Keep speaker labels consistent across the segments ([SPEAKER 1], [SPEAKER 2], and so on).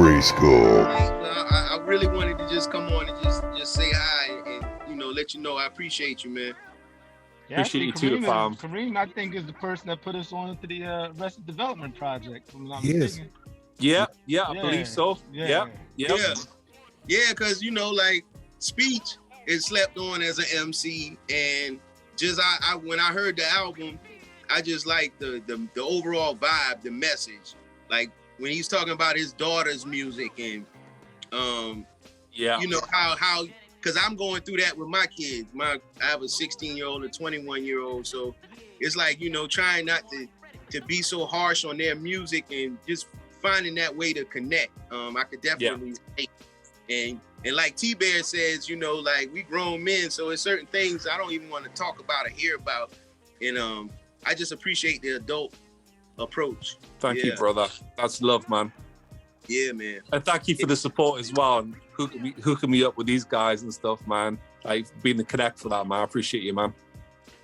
[SPEAKER 1] GRYSKLL.
[SPEAKER 2] I really wanted to just come on and just say hi and let you know I appreciate you, man.
[SPEAKER 3] Yeah,
[SPEAKER 4] Appreciate you too, fam.
[SPEAKER 3] Kareem, I think, is the person that put us on to the Arrested Development project.
[SPEAKER 5] Yes.
[SPEAKER 4] Yeah, I believe so. Yeah.
[SPEAKER 2] Because like Speech is slept on as an MC, and just I when I heard the album, I just like the overall vibe, the message. Like when he's talking about his daughter's music and how because I'm going through that with my kids. I have a 16-year-old, a 21-year-old, so it's like trying not to be so harsh on their music and just finding that way to connect. I could definitely relate. And like T-Bear says, like we grown men, so it's certain things I don't even want to talk about or hear about. And I just appreciate the adult approach.
[SPEAKER 4] Thank you, brother. That's love, man.
[SPEAKER 2] Yeah, man.
[SPEAKER 4] And thank you for the support as well, and hooking me up with these guys and stuff, man. Like being the connect for that, man. I appreciate you, man.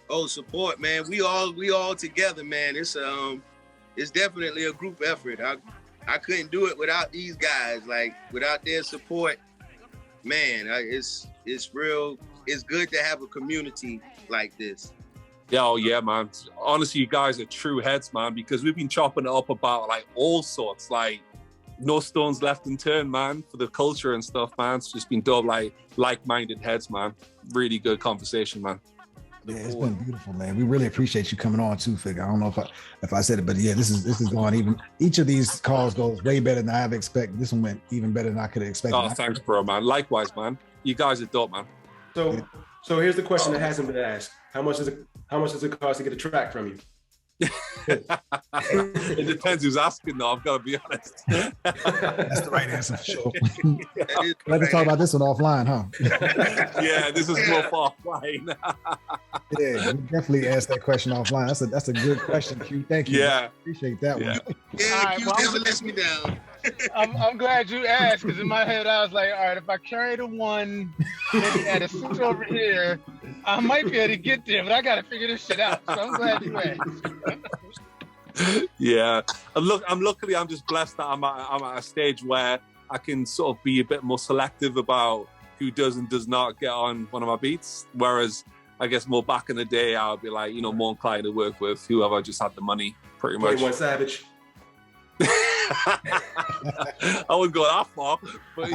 [SPEAKER 2] Oh, support, man. We all together, man. It's definitely a group effort. I couldn't do it without these guys. Like without their support, man. It's real. It's good to have a community like this.
[SPEAKER 4] Yeah, oh yeah, man. Honestly, you guys are true heads, man, because we've been chopping it up about like all sorts, like no stones left unturned, man, for the culture and stuff, man. It's just been dope, like-minded heads, man. Really good conversation, man.
[SPEAKER 5] Yeah, it's been beautiful, man. We really appreciate you coming on too, Fig. I don't know if I said it, but yeah, this is going even. Each of these calls goes way better than I've expected. This one went even better than I could have expected.
[SPEAKER 4] Oh, thanks, bro, man. Likewise, man. You guys are dope, man.
[SPEAKER 6] So here's the question that hasn't been asked: How much does it cost to get a track from you?
[SPEAKER 4] It depends who's asking, though. I've got to be honest.
[SPEAKER 5] That's the right answer for sure. Let's talk about this one offline, huh?
[SPEAKER 4] Yeah, this is more for offline.
[SPEAKER 5] Yeah, we definitely asked that question offline. That's a good question, Q. Thank you.
[SPEAKER 4] Yeah,
[SPEAKER 5] appreciate that one.
[SPEAKER 2] Yeah, Q never lets me down.
[SPEAKER 3] I'm glad you asked, because in my head I was like, all right, if I carry the one maybe at a switch over here, I might be able to get there, but I got to figure this shit out. So I'm glad you asked.
[SPEAKER 4] Yeah, I'm just blessed that I'm at a stage where I can sort of be a bit more selective about who does and does not get on one of my beats. Whereas I guess more back in the day, I would be like, more inclined to work with whoever just had the money, pretty much.
[SPEAKER 6] 21 Savage.
[SPEAKER 4] I wouldn't go that far, but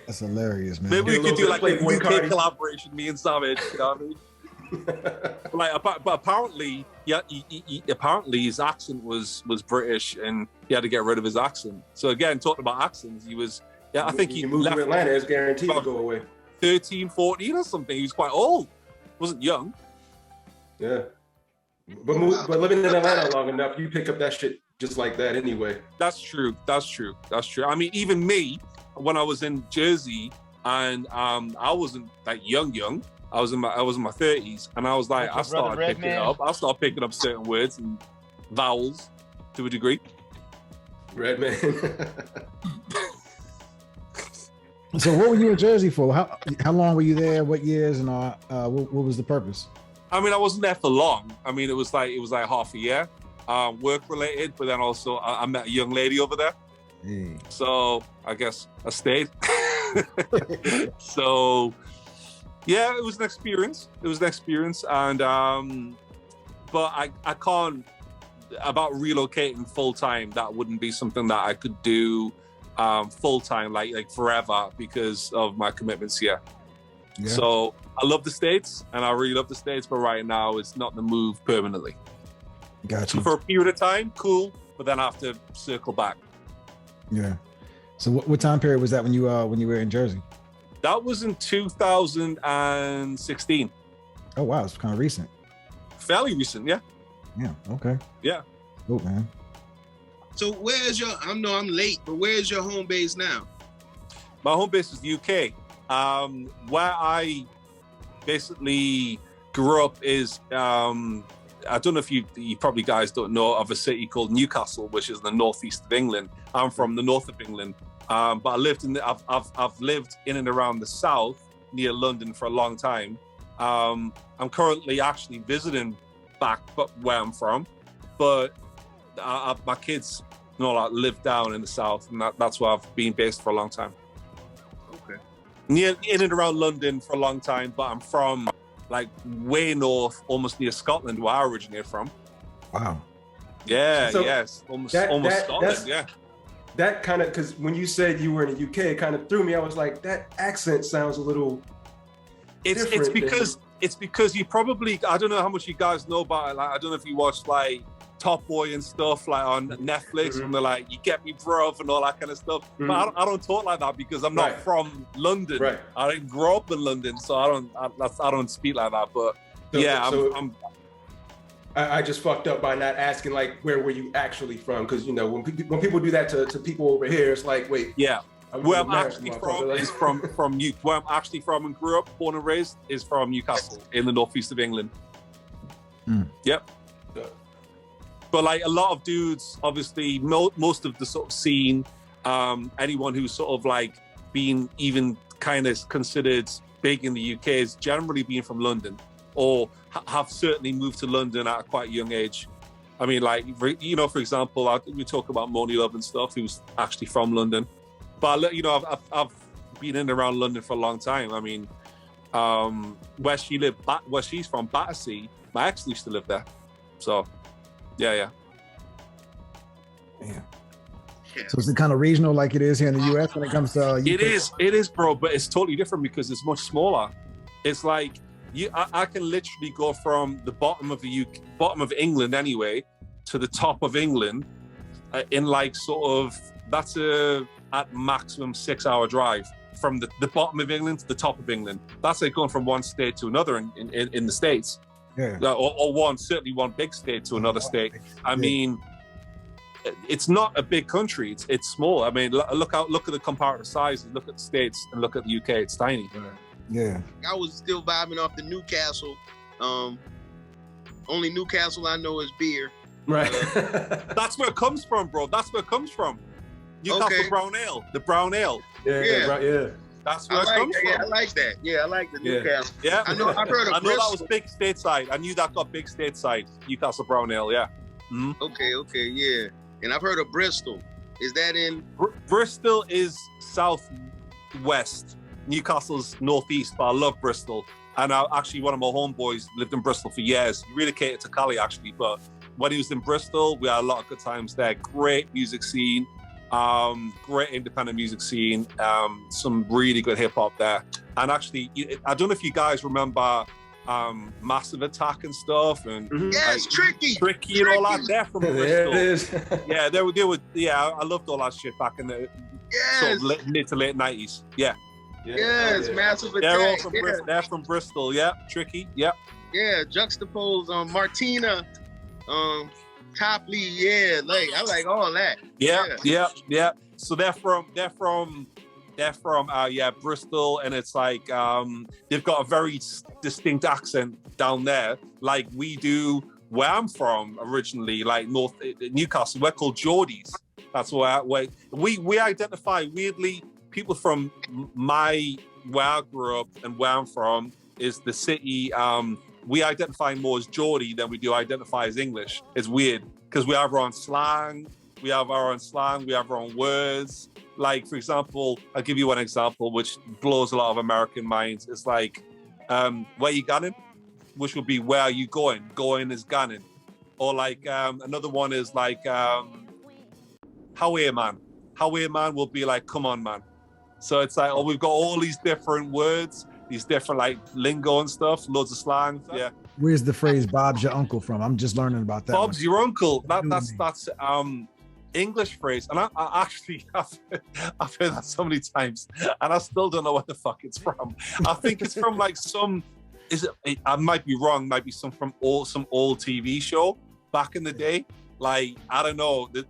[SPEAKER 5] that's hilarious, man.
[SPEAKER 4] Maybe we could do like a UK collaboration, me and Savage. You know what I mean? But apparently, apparently his accent was British, and he had to get rid of his accent. So again, talking about accents, he was. Yeah, I think he
[SPEAKER 6] moved
[SPEAKER 4] left
[SPEAKER 6] to Atlanta. It's guaranteed to go away.
[SPEAKER 4] 13, 14 or something. He was quite old. Wasn't young.
[SPEAKER 6] Yeah. But living in Atlanta long enough, you pick up that shit just like that anyway.
[SPEAKER 4] That's true. I mean, even me, when I was in Jersey, and I wasn't like young. I was in my 30s, and I was like, I started picking up certain words and vowels to a degree.
[SPEAKER 6] Redman.
[SPEAKER 5] So what were you in Jersey for? How long were you there? What years, and what was the purpose?
[SPEAKER 4] I mean, I wasn't there for long. I mean, it was like half a year, work related. But then also, I met a young lady over there, so I guess I stayed. So, yeah, it was an experience. And but I can't about relocating full time. That wouldn't be something that I could do full time, like forever, because of my commitments here. Yeah. So I love the States, and I really love the States, but right now it's not the move permanently.
[SPEAKER 5] Gotcha.
[SPEAKER 4] So for a period of time, cool, but then I have to circle back.
[SPEAKER 5] Yeah. So what time period was that when you were in Jersey?
[SPEAKER 4] That was in 2016.
[SPEAKER 5] Oh wow, it's kind of recent.
[SPEAKER 4] Fairly recent, yeah.
[SPEAKER 5] Yeah. Okay.
[SPEAKER 4] Yeah.
[SPEAKER 5] Oh man.
[SPEAKER 2] So where's your? I'm late, but where's your home base now?
[SPEAKER 4] My home base is the UK. Where I basically grew up is, I don't know if you probably guys don't know of a city called Newcastle, which is in the northeast of England. I'm from the north of England, but I've lived in and around the south near London for a long time. I'm currently actually visiting back where I'm from, but my kids like live down in the south, and that's where I've been based for a long time.
[SPEAKER 2] Okay.
[SPEAKER 4] Near in and around London for a long time, but I'm from like way north, almost near Scotland, where I originated from.
[SPEAKER 5] Wow.
[SPEAKER 4] Yeah,
[SPEAKER 6] So
[SPEAKER 4] yes, almost Scotland. Yeah.
[SPEAKER 6] That kind of, because when you said you were in the UK, it kind of threw me. I was like, that accent sounds a little.
[SPEAKER 4] It's because you probably, I don't know how much you guys know about it. Like, I don't know if you watched like Top Boy and stuff like on Netflix, when they're like, "You get me, bruv," and all that kind of stuff. But I don't talk like that because I'm not from London.
[SPEAKER 6] Right.
[SPEAKER 4] I didn't grow up in London, so I don't speak like that. But
[SPEAKER 6] I just fucked up by not asking like, where were you actually from? Because you know, when people do that to people over here, it's like, wait,
[SPEAKER 4] yeah. Where I'm actually from is from where I'm actually from and grew up, born and raised, is from Newcastle in the northeast of England. Yep. But like a lot of dudes, obviously, most of the sort of scene, anyone who's sort of like been even kind of considered big in the UK is generally being from London, or have certainly moved to London at a quite young age. I mean, like, you know, for example, we talk about Moni Love and stuff, who's actually from London. But, you know, I've been in and around London for a long time. I mean, where she's from, Battersea, my ex used to live there. So, yeah.
[SPEAKER 5] So is it kind of regional like it is here in the US when it comes to UK?
[SPEAKER 4] It is, bro, but it's totally different because it's much smaller. It's like, I can literally go from the bottom of England anyway, to the top of England in like sort of, that's at maximum 6-hour drive from the bottom of England to the top of England. That's like going from one state to another in the States.
[SPEAKER 5] Yeah.
[SPEAKER 4] Or certainly one big state to another state. I mean, it's not a big country. It's small. I mean, look at the comparative sizes. Look at the States and look at the UK. It's tiny.
[SPEAKER 5] Yeah.
[SPEAKER 2] I was still vibing off the Newcastle. Only Newcastle I know is beer.
[SPEAKER 6] Right.
[SPEAKER 4] That's where it comes from, bro. That's where it comes from. Newcastle Brown Ale. The brown ale.
[SPEAKER 6] Yeah.
[SPEAKER 4] That's where it comes from.
[SPEAKER 2] Yeah, I like that. Yeah, I like the Newcastle.
[SPEAKER 4] Yeah.
[SPEAKER 2] I've heard of
[SPEAKER 4] I know
[SPEAKER 2] Bristol.
[SPEAKER 4] that was big stateside. I knew that got big stateside. Newcastle Brown Ale, yeah.
[SPEAKER 2] Okay, yeah. And I've heard of Bristol. Is that in?
[SPEAKER 4] Bristol is southwest. Newcastle's northeast, but I love Bristol. And actually, one of my homeboys lived in Bristol for years. He relocated to Cali, actually. But when he was in Bristol, we had a lot of good times there. Great music scene. Great independent music scene. Some really good hip hop there. And actually, I don't know if you guys remember Massive Attack and stuff, and
[SPEAKER 2] yes,
[SPEAKER 4] Tricky and all that. They're from Bristol.
[SPEAKER 6] There it is.
[SPEAKER 4] Yeah, they were. Yeah, I loved all that shit back in the sort of mid to late 90s. Yeah.
[SPEAKER 2] Yes, Massive Attack.
[SPEAKER 4] They're all from Bristol. They're from Bristol. Yeah, Tricky. Yep.
[SPEAKER 2] Yeah, juxtapose Martina, Topley. Yeah, like I like all that.
[SPEAKER 4] Yeah. So they're from Bristol, and it's like they've got a very distinct accent down there, like we do where I'm from originally, like North Newcastle. We're called Geordies. That's where we identify weirdly. People from where I grew up and where I'm from is the city. We identify more as Geordie than we do identify as English. It's weird because we have our own slang. We have our own words. Like, for example, I'll give you one example which blows a lot of American minds. It's like, where you going? Which would be, where are you going? Going is going. Or like, another one is like, how are you, man? How are you, man will be like, come on, man. So it's like, we've got all these different words, these different like lingo and stuff, loads of slang. Yeah.
[SPEAKER 5] Where's the phrase "Bob's your uncle" from? I'm just learning about that.
[SPEAKER 4] Bob's your uncle. That's English phrase, and I actually I've heard that so many times, and I still don't know what the fuck it's from. I think it's from like I might be wrong. Might be some old TV show back in the day. Like, I don't know. There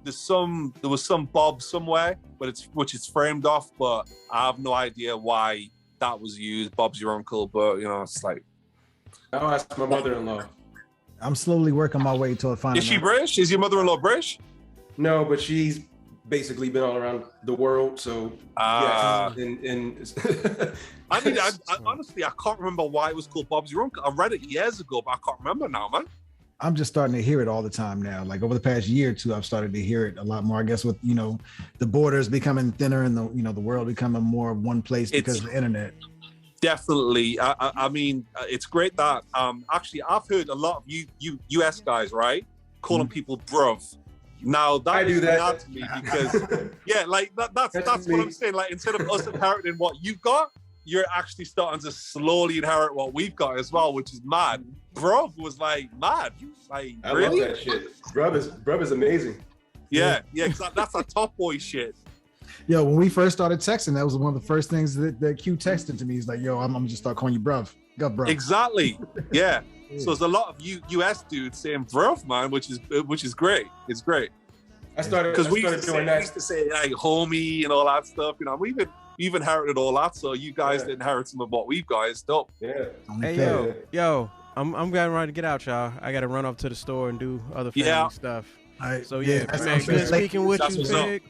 [SPEAKER 4] was some Bob somewhere, which it's framed off, but I have no idea why that was used. Bob's your uncle, but you know, it's like.
[SPEAKER 6] I'll ask my mother-in-law.
[SPEAKER 5] I'm slowly working my way toward finding.
[SPEAKER 4] Is she British? Is your mother-in-law British?
[SPEAKER 6] No, but she's basically been all around the world. So yeah.
[SPEAKER 4] I mean, I honestly, I can't remember why it was called Bob's Your Uncle. I read it years ago, but I can't remember now, man.
[SPEAKER 5] I'm just starting to hear it all the time now. Like over the past year or two, I've started to hear it a lot more. I guess with, you know, the borders becoming thinner and the, you know, the world becoming more of one place because of the internet.
[SPEAKER 4] Definitely. I mean, it's great that actually I've heard a lot of you US guys, right, calling people bruv. Now that is mad to me because yeah, like that's what I'm saying. Like instead of us inheriting what you've got, you're actually starting to slowly inherit what we've got as well, which is mad. Bruv was like mad. Like
[SPEAKER 6] I
[SPEAKER 4] really?
[SPEAKER 6] love that shit. Bruv is amazing.
[SPEAKER 4] Yeah, that's a top boy shit.
[SPEAKER 5] Yo, when we first started texting, that was one of the first things that Q texted to me. He's like, yo, I'm gonna just start calling you bruv. Go, bruv.
[SPEAKER 4] Exactly. Yeah. So there's a lot of US dudes saying bruv, man, which is great. It's great.
[SPEAKER 6] I started
[SPEAKER 4] we
[SPEAKER 6] doing that.
[SPEAKER 4] used to say like homie and all that stuff. You know, we've inherited all that. So you guys inherit some of what we've got. It's dope.
[SPEAKER 6] Yeah.
[SPEAKER 1] Hey yo, I'm getting ready to get out, y'all. I gotta run up to the store and do other family stuff.
[SPEAKER 5] Right.
[SPEAKER 1] So
[SPEAKER 5] man,
[SPEAKER 1] good speaking with you, Big.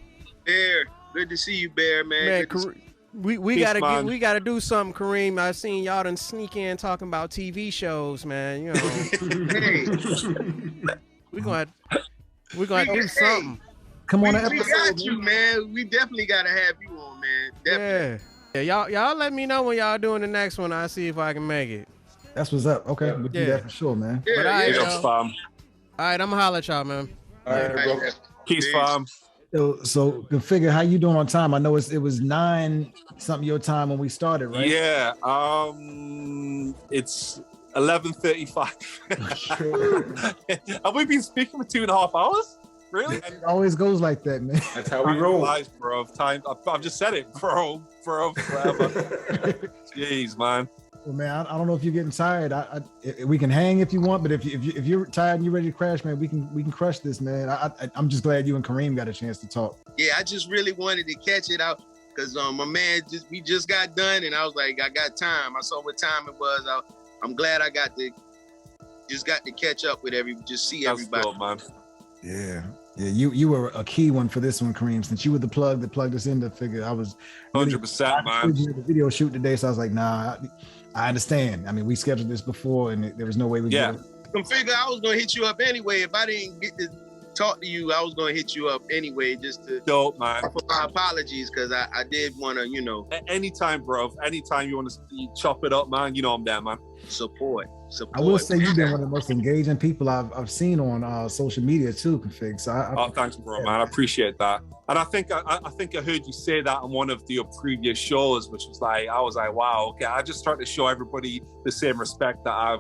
[SPEAKER 2] Bear, good to see you, Bear, man.
[SPEAKER 1] We gotta do something, Kareem. I seen y'all done sneak in talking about TV shows, man. You know, we're gonna do something.
[SPEAKER 5] Come on,
[SPEAKER 2] we got you, man. We definitely gotta have you on, man. Definitely.
[SPEAKER 1] Yeah. Y'all let me know when y'all doing the next one. I'll see if I can make it.
[SPEAKER 5] That's what's up. Okay, we'll do that for sure, man.
[SPEAKER 1] But all right,
[SPEAKER 4] all
[SPEAKER 1] right, I'm gonna holler at y'all, man.
[SPEAKER 6] All right, bro.
[SPEAKER 4] Peace, fam.
[SPEAKER 5] So Configa, how you doing on time? I know it was 9 something your time when we started, right?
[SPEAKER 4] Yeah. It's 11:35. Have we been speaking for 2.5 hours? Really?
[SPEAKER 5] It always goes like that, man.
[SPEAKER 6] That's how we roll.
[SPEAKER 4] Lies, bro. Time. I've just said it, bro. Forever. Jeez, man.
[SPEAKER 5] Well, man, I don't know if you're getting tired. We can hang if you want, but if you're tired and you're ready to crash, man, we can crush this, man. I'm just glad you and Kareem got a chance to talk.
[SPEAKER 2] Yeah, I just really wanted to catch it out because my man we just got done, and I was like, I got time. I saw what time it was. I'm glad I got to catch up with everybody.
[SPEAKER 4] That's dope, man.
[SPEAKER 5] Yeah. You were a key one for this one, Kareem. Since you were the plug that plugged us in to figure, I was
[SPEAKER 4] 100%, man.
[SPEAKER 5] The video shoot today, so I was like, nah, I understand. I mean, we scheduled this before, and there was no way we could.
[SPEAKER 2] Configa, I was gonna hit you up anyway. If I didn't get to talk to you, I was gonna hit you up anyway, just to.
[SPEAKER 4] Dope, man.
[SPEAKER 2] For my apologies, because I did want to, you know.
[SPEAKER 4] Anytime, bro. Anytime you want to chop it up, man. You know I'm there, man.
[SPEAKER 2] Support.
[SPEAKER 5] I will say you've been one of the most engaging people I've seen on social media too, Config. So
[SPEAKER 4] thanks, bro, man. I appreciate that. And I think I heard you say that on one of your previous shows, which was like, I was like, wow, okay. I just tried to show everybody the same respect that I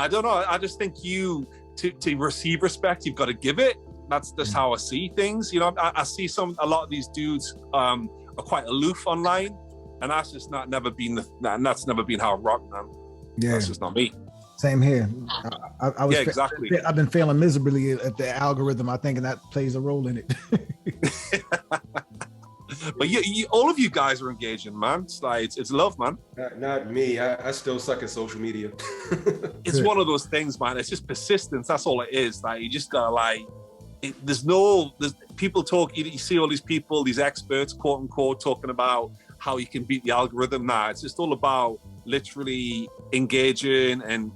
[SPEAKER 4] don't know. I just think to receive respect, you've got to give it. That's just how I see things. You know, I see a lot of these dudes are quite aloof online. And that's just never been how I rock, man. Yeah, that's just not me.
[SPEAKER 5] Same here. I was
[SPEAKER 4] exactly.
[SPEAKER 5] I've been failing miserably at the algorithm. I think, and that plays a role in it.
[SPEAKER 4] But all of you guys are engaging, man. It's like it's love, man.
[SPEAKER 6] Not me. I still suck at social media.
[SPEAKER 4] It's one of those things, man. It's just persistence. That's all it is. Like you just gotta there's people talk. You see all these people, these experts, quote unquote, talking about how you can beat the algorithm. Nah, it's just all about literally engaging, and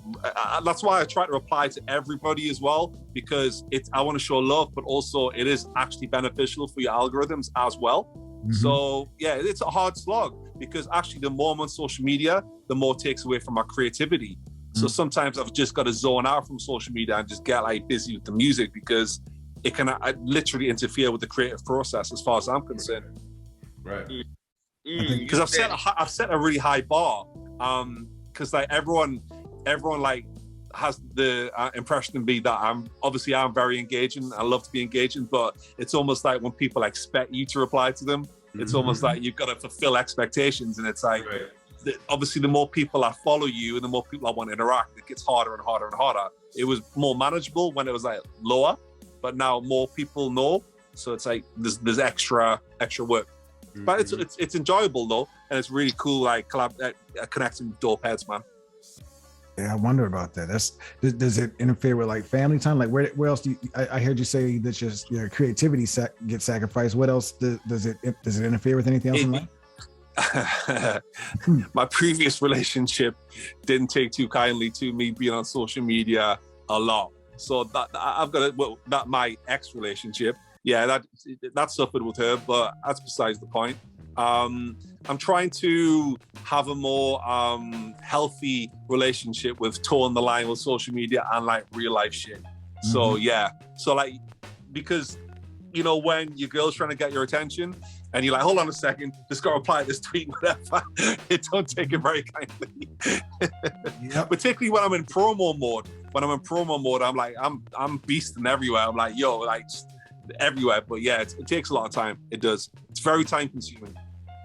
[SPEAKER 4] that's why I try to reply to everybody as well, because I want to show love, but also it is actually beneficial for your algorithms as well. Mm-hmm. So yeah, it's a hard slog, because actually the more I'm on social media, the more it takes away from my creativity. Mm-hmm. So sometimes I've just got to zone out from social media and just get busy with the music, because it can literally interfere with the creative process as far as I'm concerned.
[SPEAKER 6] Right.
[SPEAKER 4] Because I've set a really high bar, because everyone has the impression of me that I'm very engaging. I love to be engaging, but it's almost like when people expect you to reply to them, it's almost like you've got to fulfill expectations, and it's like obviously the more people I follow you and the more people I want to interact, it gets harder and harder and harder. It was more manageable when it was lower, but now more people know, so it's like there's extra work. But it's enjoyable though, and it's really cool connecting with dope heads, man.
[SPEAKER 5] Yeah, I wonder about that. Does it interfere with family time? Where else do you? I heard you say that your creativity gets sacrificed. What else does it interfere with anything else in life?
[SPEAKER 4] my previous relationship didn't take too kindly to me being on social media a lot. So that my ex relationship, yeah, that suffered with her, but that's besides the point. I'm trying to have a more healthy relationship with towing the line with social media and like real life shit. So yeah, so like, because you know, when your girl's trying to get your attention and you're like, hold on a second, just got to reply to this tweet, whatever, it don't take it very kindly. Yep. Particularly when I'm in promo mode. When I'm in promo mode, I'm like, I'm beasting everywhere. I'm like, yo, like just everywhere. But yeah, it takes a lot of time. It does. It's very time consuming.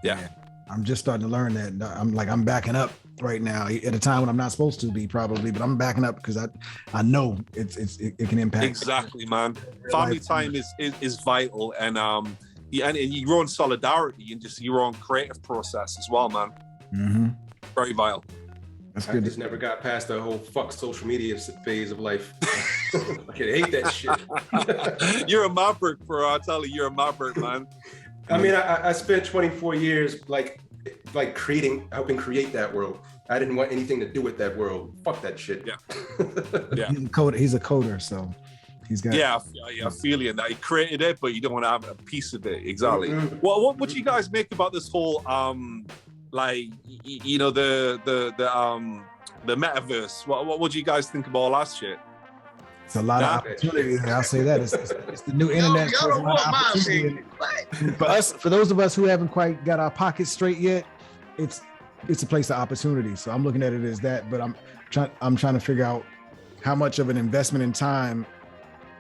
[SPEAKER 4] Yeah.
[SPEAKER 5] I'm just starting to learn that. I'm backing up right now at a time when I'm not supposed to be probably, but I'm backing up because I know it can impact.
[SPEAKER 4] Exactly, man. Family time is vital, and and your own solidarity and just your own creative process as well, man.
[SPEAKER 5] Mm-hmm.
[SPEAKER 4] Very vital.
[SPEAKER 5] That's good.
[SPEAKER 6] I just never got past the whole fuck social media phase of life. I hate that shit.
[SPEAKER 4] You're a maverick, bro. I tell you, you're a maverick, man.
[SPEAKER 6] I mean, I spent 24 years like helping create that world. I didn't want anything to do with that world. Fuck that shit.
[SPEAKER 4] Yeah.
[SPEAKER 5] Yeah. He's a coder, so he's got.
[SPEAKER 4] Yeah, I feel you. That he created it, but you don't want to have a piece of it. Exactly. Mm-hmm. What would you guys make about this whole like, you know, the metaverse? What would you guys think about all that shit?
[SPEAKER 5] It's a lot of opportunity. I'll say that it's the new internet. For those of us who haven't quite got our pockets straight yet, it's a place of opportunity. So I'm looking at it as that, but I'm trying to figure out how much of an investment in time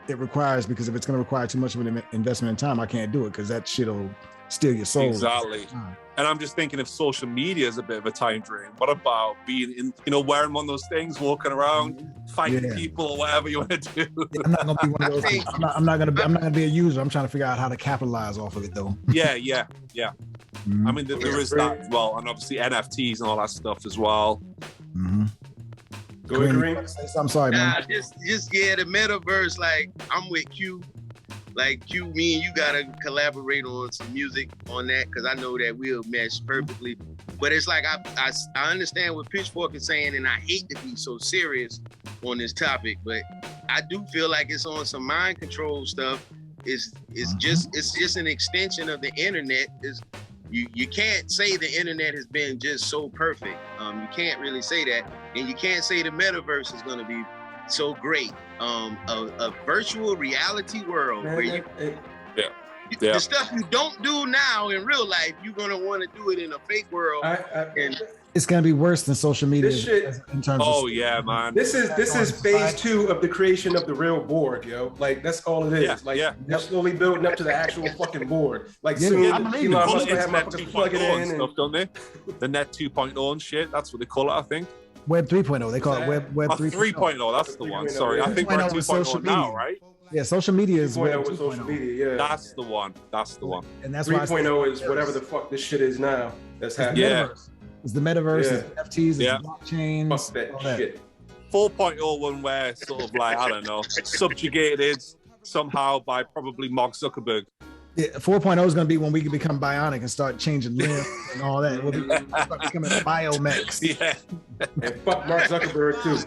[SPEAKER 5] it requires, because if it's going to require too much of an investment in time, I can't do it because that shit'll steal your soul.
[SPEAKER 4] Exactly. And I'm just thinking, if social media is a bit of a time drain, what about being in, you know, wearing one of those things, walking around, fighting people or whatever you want to do?
[SPEAKER 5] Yeah, I'm not gonna be one of those. I'm not gonna be a user. I'm trying to figure out how to capitalize off of it, though.
[SPEAKER 4] Yeah. I mean, there is that as well, and obviously NFTs and all that stuff as well.
[SPEAKER 5] Mm-hmm.
[SPEAKER 6] Go ahead, Kareem.
[SPEAKER 5] I'm sorry, man.
[SPEAKER 2] Just the metaverse. Like, I'm with Q. Like, Q, me and you gotta collaborate on some music on that, because I know that we'll mesh perfectly. But it's like I understand what Pitchfork is saying, and I hate to be so serious on this topic, but I do feel like it's on some mind control stuff. It's just an extension of the internet. You can't say the internet has been just so perfect. You can't really say that, and you can't say the metaverse is going to be so great. A virtual reality world where you the stuff you don't do now in real life, you're going to want to do it in a fake world.
[SPEAKER 5] It's going to be worse than social media.
[SPEAKER 6] This shit,
[SPEAKER 5] in terms of
[SPEAKER 4] yeah, man.
[SPEAKER 6] This is phase 2 of the creation of the real board, yo. Like, that's all it is. You're slowly building up to the actual fucking board. Like, soon,
[SPEAKER 4] you know, I have motherfuckers plug it in stuff, don't they? The net 2.0 and shit. That's what they call it, I think.
[SPEAKER 5] Web 3.0. They call it Web
[SPEAKER 4] 3.0. That's the one. Sorry, I think we're at 2.0 now, right?
[SPEAKER 5] Yeah, social media is Web 2.0.
[SPEAKER 6] Social media, yeah.
[SPEAKER 4] That's the one.
[SPEAKER 5] And that's
[SPEAKER 6] 3.0 is whatever the fuck this shit is now. That's happening.
[SPEAKER 4] Yeah.
[SPEAKER 5] It's the metaverse, it's NFTs, it's blockchains.
[SPEAKER 6] Fuck that shit.
[SPEAKER 4] 4.0 one where sort of like, I don't know, subjugated somehow by probably Mark Zuckerberg.
[SPEAKER 5] Yeah, 4.0 is going to be when we can become bionic and start changing limbs and all that. We'll start becoming biomechs.
[SPEAKER 4] Yeah.
[SPEAKER 6] And fuck Mark Zuckerberg too.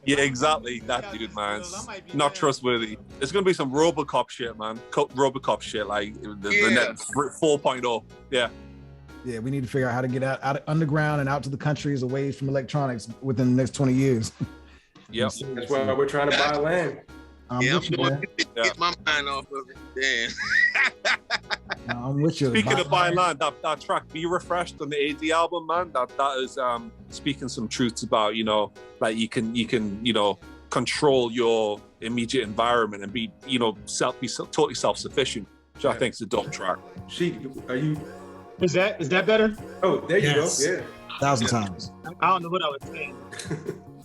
[SPEAKER 4] Yeah, exactly. That dude, man. Not trustworthy. There's going to be some Robocop shit, man. Robocop shit, like the net 4.0. Yeah.
[SPEAKER 5] Yeah, we need to figure out how to get out underground and out to the countries away from electronics within the next 20 years.
[SPEAKER 4] Yep.
[SPEAKER 6] That's why we're trying to buy land.
[SPEAKER 2] I'm going to get my mind off of it. Damn.
[SPEAKER 5] I'm with you.
[SPEAKER 4] Speaking of buying land, that track Be Refreshed on the AD album, man, that is speaking some truths about, you know, like you can, you know, control your immediate environment and be, you know, be totally self-sufficient, which I think is a dope track.
[SPEAKER 6] Are you?
[SPEAKER 3] Is that better?
[SPEAKER 6] Oh, there you go. Yeah.
[SPEAKER 5] 1,000 times.
[SPEAKER 3] I don't know what I was saying.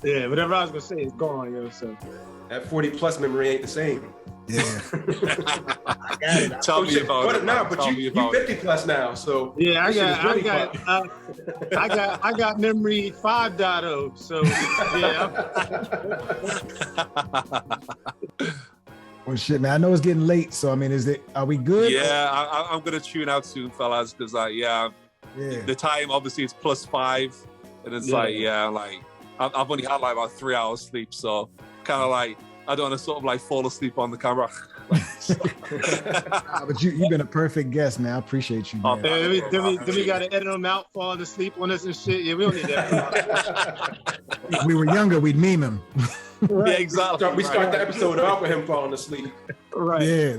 [SPEAKER 3] Yeah, whatever I was gonna say is gone, yo. So
[SPEAKER 6] that 40 plus memory ain't the same.
[SPEAKER 5] Yeah.
[SPEAKER 6] I got it.
[SPEAKER 4] Tell me about it.
[SPEAKER 6] Now, but you 50 plus now, so
[SPEAKER 3] yeah, I got memory 5.0. So yeah.
[SPEAKER 5] Well, shit, man. I know it's getting late, so I mean, are we good?
[SPEAKER 4] Yeah, I'm gonna tune out soon, fellas, because the time obviously it's +5, and it's like I've only had like about 3 hours sleep, so kind of like I don't want to sort of like fall asleep on the camera.
[SPEAKER 5] But you've been a perfect guest, man. I appreciate you, man.
[SPEAKER 7] Then we got to edit them out, falling asleep on us and shit. Yeah, we don't need that.
[SPEAKER 5] If we were younger, we'd meme him.
[SPEAKER 4] Right. Yeah, exactly.
[SPEAKER 6] We start the episode off with him falling asleep.
[SPEAKER 7] Right.
[SPEAKER 5] Yeah.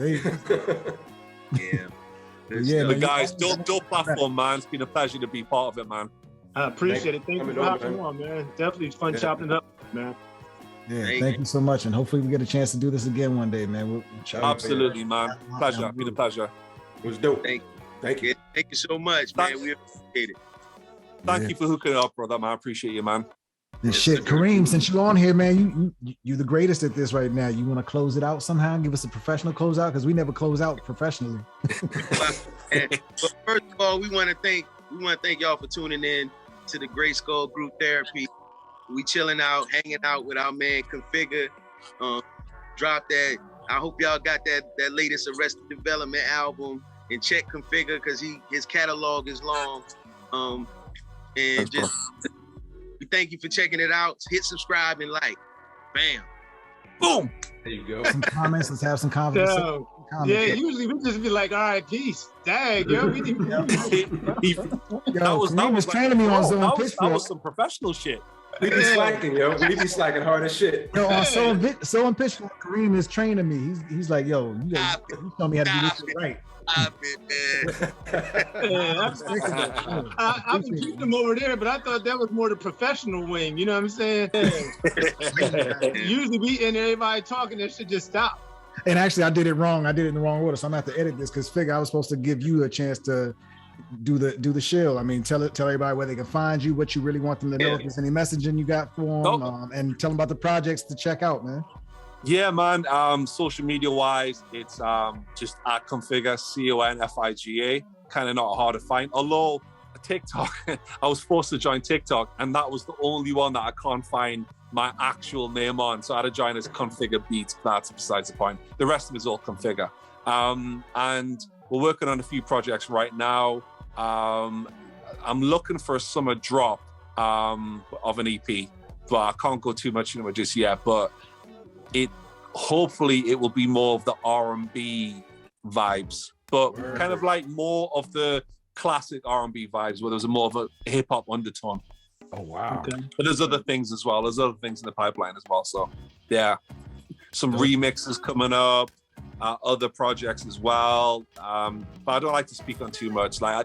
[SPEAKER 4] But guys, dope platform, man. It's been a pleasure to be part of it, man.
[SPEAKER 7] I appreciate it. Thank you for hopping on, man. Definitely fun chopping it up, man.
[SPEAKER 5] Yeah, thank you so much, and hopefully we get a chance to do this again one day, man.
[SPEAKER 4] Absolutely, man. Pleasure. Been a pleasure.
[SPEAKER 6] It was dope.
[SPEAKER 2] Thank
[SPEAKER 6] you.
[SPEAKER 2] Thank you so much, man. We appreciate it.
[SPEAKER 4] Thank you for hooking up, brother, man. I appreciate you, man.
[SPEAKER 5] And shit, Kareem, since you're on here, man, you're the greatest at this right now. You want to close it out somehow? Give us a professional close out, because we never close out professionally.
[SPEAKER 2] But first of all, we want to thank y'all for tuning in to the GRYSKLL Group Therapy. We chilling out, hanging out with our man Configa. Dropped that. I hope y'all got that latest Arrested Development album, and check Configa because his catalog is long. And just we thank you for checking it out. Hit subscribe and like. Bam. Boom.
[SPEAKER 6] There you go.
[SPEAKER 5] Some comments. Let's have some conversation.
[SPEAKER 7] Yeah, usually we just be like, all right, peace. Dang, yo, we need
[SPEAKER 5] That was training me on Zone Pitch.
[SPEAKER 4] That was some professional shit.
[SPEAKER 6] We be slacking, yo. We be slacking hard as shit.
[SPEAKER 5] Yo, on So and Pitch, Kareem is training me. He's like, yo, you show me how to do this shit right.
[SPEAKER 2] I've
[SPEAKER 7] been keeping them over there, but I thought that was more the professional wing. You know what I'm saying? Usually we and everybody talking, that shit just stop.
[SPEAKER 5] And actually, I did it wrong. I did it in the wrong order, so I'm gonna have to edit this because I was supposed to give you a chance to do the shill. I mean, tell everybody where they can find you, what you really want them to know, if there's any messaging you got for them, and tell them about the projects to check out, man.
[SPEAKER 4] Yeah, man. Social media wise, it's just at Configa, CONFIGA. Kind of not hard to find. Although TikTok, I was forced to join TikTok, and that was the only one that I can't find my actual name on. So I had to join as Configa Beats. That's besides the point. The rest of it is all Configa. And we're working on a few projects right now. I'm looking for a summer drop of an EP, but I can't go too much into it just yet. But hopefully it will be more of the R&B vibes, but kind of like more of the classic R&B vibes where there's more of a hip hop undertone.
[SPEAKER 6] Oh wow.
[SPEAKER 4] Okay. But there's other things as well. There's other things in the pipeline as well. So yeah, some remixes coming up, other projects as well. But I don't like to speak on too much. I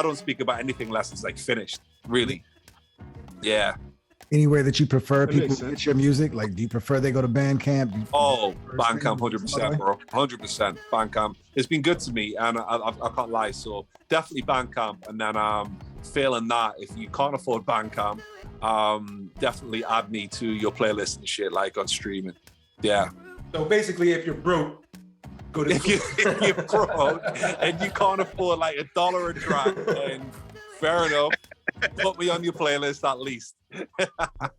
[SPEAKER 4] don't speak about anything unless it's like finished, really. Yeah.
[SPEAKER 5] Anywhere that you prefer people to get your music? Like, do you prefer they go to Bandcamp?
[SPEAKER 4] Oh, Bandcamp, 100%, bro. 100%. Bandcamp. It's been good to me, and I can't lie. So definitely Bandcamp. And then failing that, if you can't afford Bandcamp, definitely add me to your playlist and shit, like on streaming. Yeah.
[SPEAKER 6] So basically, if you're broke, go to.
[SPEAKER 4] If you're broke and you can't afford like $1 a track, then fair enough. Put me on your playlist at least.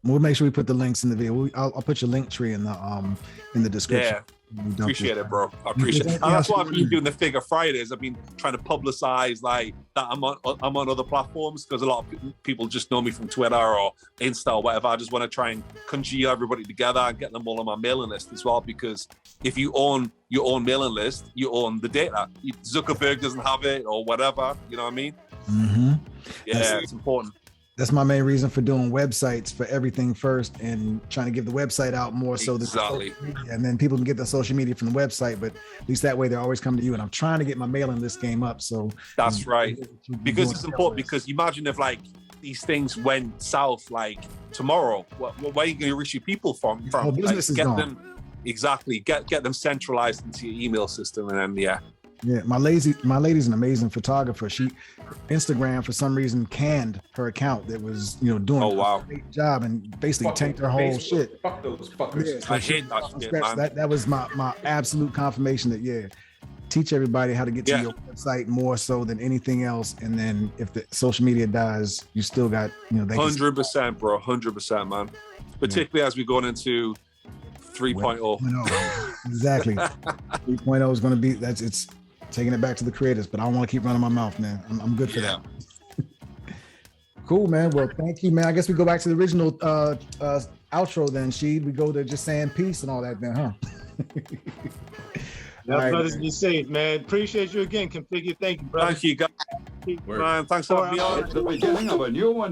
[SPEAKER 5] We'll make sure we put the links in the video. I'll put your link tree in the description.
[SPEAKER 4] Yeah, appreciate it, bro. I appreciate it. And that's why I've been doing the Figure Fridays. I've been trying to publicize like that I'm on other platforms, because a lot of people just know me from Twitter or Insta or whatever. I just want to try and congeal everybody together and get them all on my mailing list as well, because if you own your own mailing list, you own the data. Zuckerberg doesn't have it or whatever, you know what I mean?
[SPEAKER 5] Mm-hmm.
[SPEAKER 4] Yeah, it's important.
[SPEAKER 5] That's my main reason for doing websites for everything first, and trying to give the website out more so that and then people can get the social media from the website, but at least that way they always come to you. And I'm trying to get my mailing list game up. So
[SPEAKER 4] that's right, because it's important. Because imagine if like these things went south like tomorrow, where are you going to reach your people from?
[SPEAKER 5] Business is gone.
[SPEAKER 4] Get them centralized into your email system, and then
[SPEAKER 5] Yeah, my lady's an amazing photographer. Instagram for some reason canned her account that was doing a great job, and basically tanked her whole shit.
[SPEAKER 6] Fuck those fuckers.
[SPEAKER 5] Yeah,
[SPEAKER 4] I hate that shit, man.
[SPEAKER 5] That was my absolute confirmation that teach everybody how to get to your website more so than anything else, and then if the social media dies, you still got they
[SPEAKER 4] 100%, bro, 100%, man. Particularly as we're going into 3.0.
[SPEAKER 5] Exactly. 3.0 is going to be it's taking it back to the creators, but I don't want to keep running my mouth, man. I'm good for that. Cool, man. Well, thank you, man. I guess we go back to the original outro then, Sheed. We go to just saying peace and all that then, huh?
[SPEAKER 7] Y'all
[SPEAKER 5] Right,
[SPEAKER 7] brothers
[SPEAKER 5] man.
[SPEAKER 7] be safe, man. Appreciate you again, Configa. Thank you, brother.
[SPEAKER 4] Thank you, guys. Man, thanks for having me on.
[SPEAKER 8] It's the beginning of a new one.